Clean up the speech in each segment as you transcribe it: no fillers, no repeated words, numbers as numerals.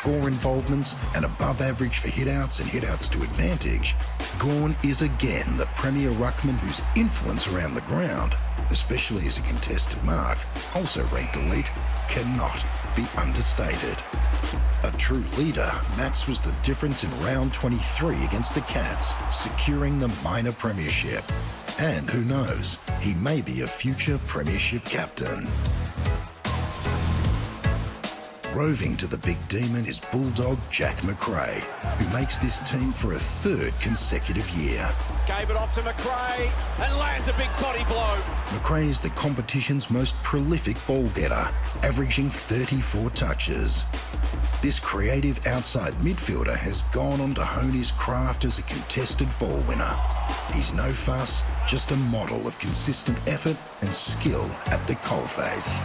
score involvements and above average for hit-outs and hit-outs to advantage, Gawn is again the premier ruckman whose influence around the ground, especially as a contested mark, also ranked elite, cannot be understated. A true leader, Max was the difference in round 23 against the Cats, securing the minor premiership. And who knows, he may be a future premiership captain. Roving to the big demon is Bulldog Jack McRae, who makes this team for a third consecutive year. Gave it off to McRae and lands a big body blow. McRae is the competition's most prolific ball getter, averaging 34 touches. This creative outside midfielder has gone on to hone his craft as a contested ball winner. He's no fuss, just a model of consistent effort and skill at the coalface.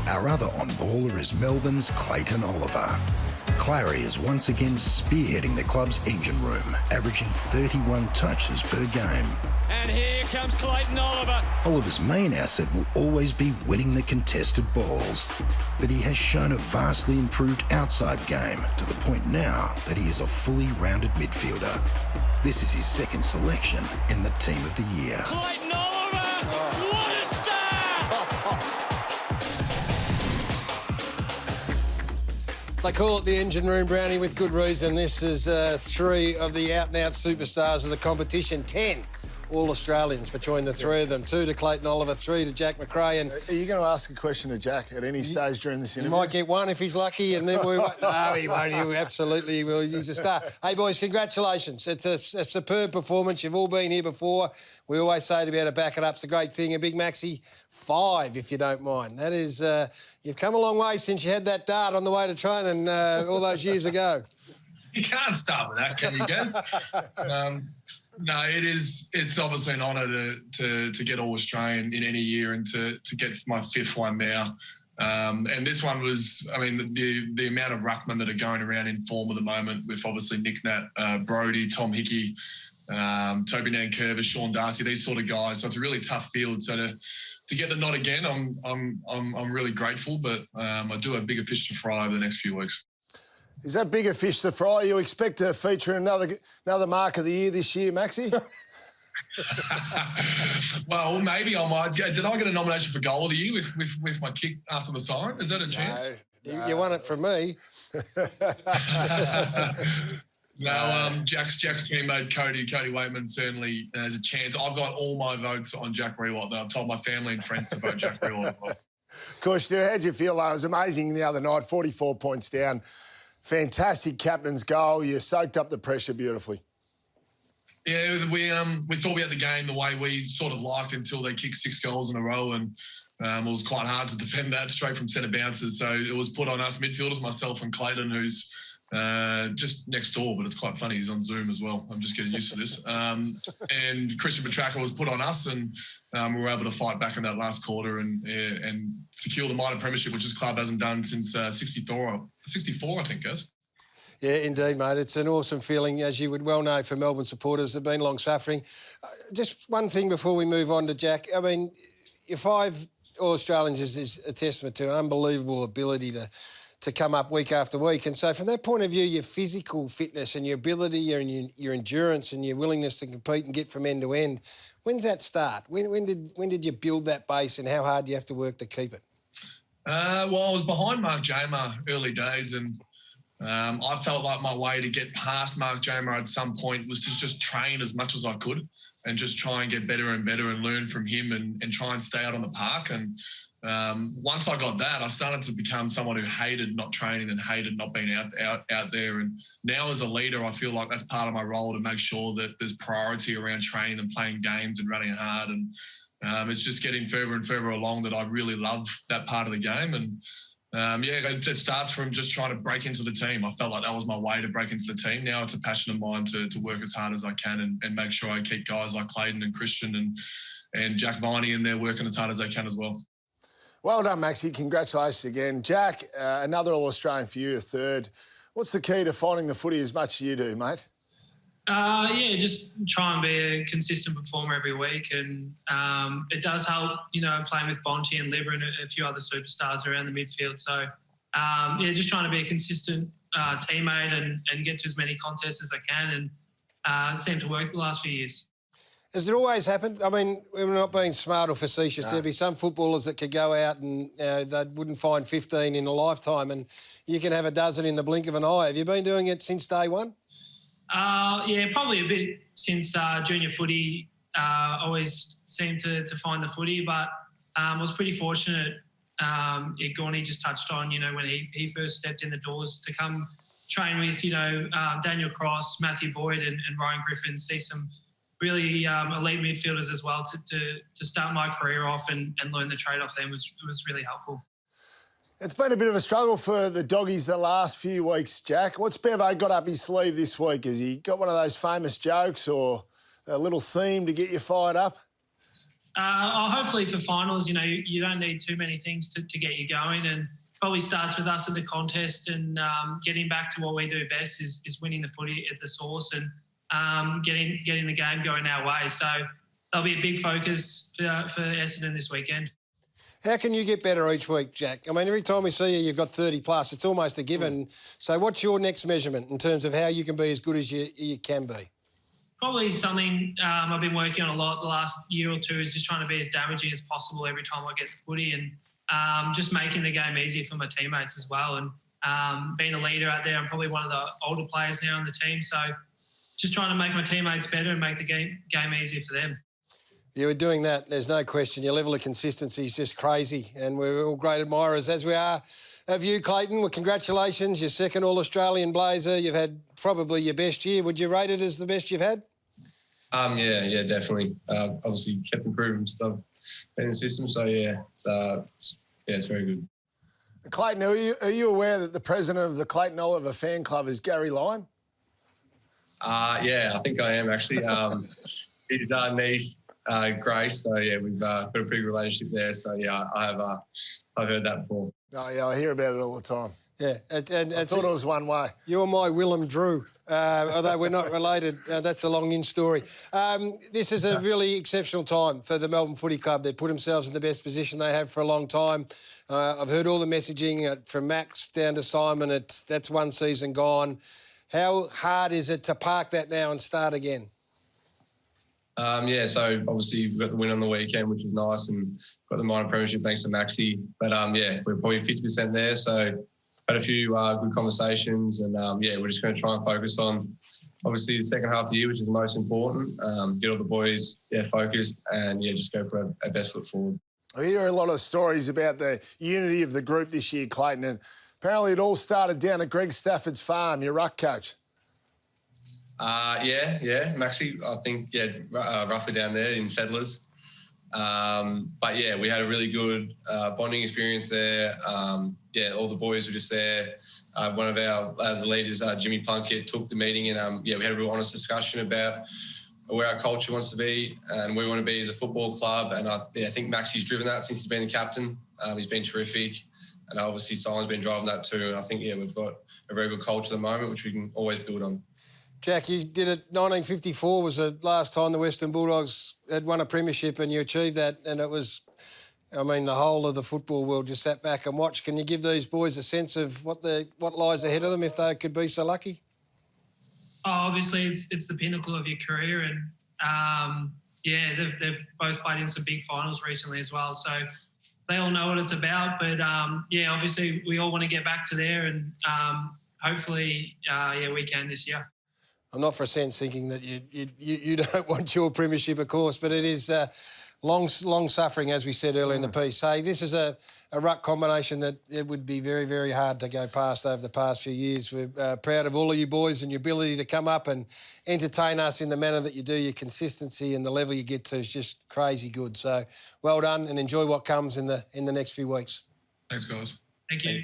Our other on-baller is Melbourne's Clayton Oliver. Clary is once again spearheading the club's engine room, averaging 31 touches per game. And here comes Clayton Oliver. Oliver's main asset will always be winning the contested balls, but he has shown a vastly improved outside game to the point now that he is a fully rounded midfielder. This is his second selection in the Team of the Year. Clayton Oliver! What a star! They call it the engine room, Brownie, with good reason. This is three of the out-and-out superstars of the competition. 10 All-Australians between the three of them. 2 to Clayton Oliver, 3 to Jack McRae. And are you going to ask a question to Jack at any stage during this interview? You might get one if he's lucky, and then we won't. No, he won't. He absolutely will. He's a star. Hey, boys, congratulations. It's a superb performance. You've all been here before. We always say to be able to back it up. It's a great thing. A big Maxi, 5, if you don't mind. That is, you've come a long way since you had that dart on the way to training all those years ago. You can't start with that, can you, Gaz? No, it's obviously an honour to get All-Australian in any year and to get my 5th one now. And this one was, I mean, the amount of ruckmen that are going around in form at the moment with obviously Nick Nat, Brodie, Tom Hickey, Toby Nankervis, Sean Darcy, these sort of guys. So it's a really tough field. So to get the nod again, I'm really grateful, but I do have bigger fish to fry over the next few weeks. Is that bigger fish to fry? You expect to feature another mark of the year this year, Maxi? Well, maybe I might. Did I get a nomination for goal of the year with my kick after the siren? Is that a chance? No. You won it from me. No, Jack's teammate Cody Waitman certainly has a chance. I've got all my votes on Jack Rewalt, though. I've told my family and friends to vote Jack Rewalt as well. Of course, how'd you feel? It was amazing the other night, 44 points down. Fantastic captain's goal. You soaked up the pressure beautifully. Yeah, we thought we had the game the way we sort of liked until they kicked 6 goals in a row, and it was quite hard to defend that straight from centre bounces. So it was put on us midfielders, myself and Clayton, who's just next door, but it's quite funny. He's on Zoom as well. I'm just getting used to this. And Christian Petracca was put on us, and we were able to fight back in that last quarter and secure the minor premiership, which this club hasn't done since 64, I think, guys. Yeah, indeed, mate. It's an awesome feeling, as you would well know, for Melbourne supporters. They've been long-suffering. Just one thing before we move on to Jack. I mean, your 5 All-Australians is a testament to an unbelievable ability to come up week after week. And so from that point of view, your physical fitness and your ability and your endurance and your willingness to compete and get from end to end, when's that start? When did you build that base, and how hard do you have to work to keep it? Well, I was behind Mark Jamer early days, and I felt like my way to get past Mark Jamer at some point was to just train as much as I could and just try and get better and better and learn from him and try and stay out on the park. And once I got that, I started to become someone who hated not training and hated not being out there. And now as a leader, I feel like that's part of my role, to make sure that there's priority around training and playing games and running hard. And it's just getting further and further along that I really love that part of the game. And it starts from just trying to break into the team. I felt like that was my way to break into the team. Now it's a passion of mine to work as hard as I can and make sure I keep guys like Clayton and Christian and Jack Viney in there working as hard as they can as well. Well done, Maxi. Congratulations again. Jack, another All-Australian for you, a 3rd. What's the key to finding the footy as much as you do, mate? Yeah, just try and be a consistent performer every week, and it does help, playing with Bonte and Libra and a few other superstars around the midfield. So, yeah, just trying to be a consistent teammate and get to as many contests as I can, and it seemed to work the last few years. Has it always happened? I mean, we're not being smart or facetious. No. There'd be some footballers that could go out and they wouldn't find 15 in a lifetime, and you can have a dozen in the blink of an eye. Have you been doing it since day one? Yeah, probably a bit since junior footy. Always seemed to find the footy, but I was pretty fortunate. Gawn just touched on, when he first stepped in the doors to come train with, Daniel Cross, Matthew Boyd and Ryan Griffin, see some really elite midfielders as well to start my career off and learn the trade off them was really helpful. It's been a bit of a struggle for the doggies the last few weeks, Jack. What's Bevo got up his sleeve this week? Has he got one of those famous jokes or a little theme to get you fired up? Hopefully for finals, you don't need too many things to get you going, and probably starts with us at the contest and getting back to what we do best is winning the footy at the source and getting the game going our way. So that'll be a big focus for Essendon this weekend. How can you get better each week, Jack? I mean, every time we see you, you've got 30 plus. It's almost a given. So what's your next measurement in terms of how you can be as good as you can be? Probably something I've been working on a lot the last year or two is just trying to be as damaging as possible every time I get the footy and just making the game easier for my teammates as well. And being a leader out there, I'm probably one of the older players now on the team. So just trying to make my teammates better and make the game easier for them. You were doing that, there's no question. Your level of consistency is just crazy, and we're all great admirers, as we are of you, Clayton. Well, congratulations, your second All-Australian Blazer. You've had probably your best year. Would you rate it as the best you've had? Yeah, definitely. Obviously, kept improving stuff in the system, so yeah, it's very good. Clayton, are you aware that the president of the Clayton Oliver fan club is Gary Lyon? Yeah, I think I am actually. His niece, Grace. So yeah, we've got a pretty good relationship there. So yeah, I've heard that before. Oh yeah, I hear about it all the time. Yeah, and I thought it was one way. You're my Willem Drew, although we're not related. That's a long in story. This is a really exceptional time for the Melbourne Footy Club. They've put themselves in the best position they have for a long time. I've heard all the messaging from Max down to Simon. That's one season gone. How hard is it to park that now and start again? Yeah, so obviously we've got the win on the weekend, which was nice, and got the minor premiership thanks to Maxi. But yeah, we're probably 50% there. So had a few good conversations, and yeah, we're just going to try and focus on obviously the second half of the year, which is the most important. Get all the boys focused, and yeah, just go for our best foot forward. I hear a lot of stories about the unity of the group this year, Clayton, and apparently it all started down at Greg Stafford's farm, your ruck coach. Yeah, Maxi, I think, roughly down there in Settlers. But yeah, we had a really good bonding experience there. Yeah, all the boys were just there. One of the leaders, Jimmy Plunkett, took the meeting, and yeah, we had a real honest discussion about where our culture wants to be and where we want to be as a football club. And I think Maxi's driven that since he's been the captain. He's been terrific, and obviously Simon's been driving that too. And I think we've got a very good culture at the moment, which we can always build on. Jack, you did it. 1954 was the last time the Western Bulldogs had won a premiership, and you achieved that. And it was, I mean, the whole of the football world just sat back and watched. Can you give these boys a sense of what lies ahead of them if they could be so lucky? Oh, obviously, it's the pinnacle of your career, and yeah, they've both played in some big finals recently as well. So they all know what it's about. But yeah, obviously, we all want to get back to there, and hopefully, we can this year. I'm not for a sense thinking that you don't want your premiership, of course, but it is long suffering, as we said earlier in the piece. Hey, this is a ruck combination that it would be very, very hard to go past over the past few years. We're proud of all of you boys and your ability to come up and entertain us in the manner that you do. Your consistency and the level you get to is just crazy good. So well done, and enjoy what comes in the next few weeks. Thanks, guys. Thank you.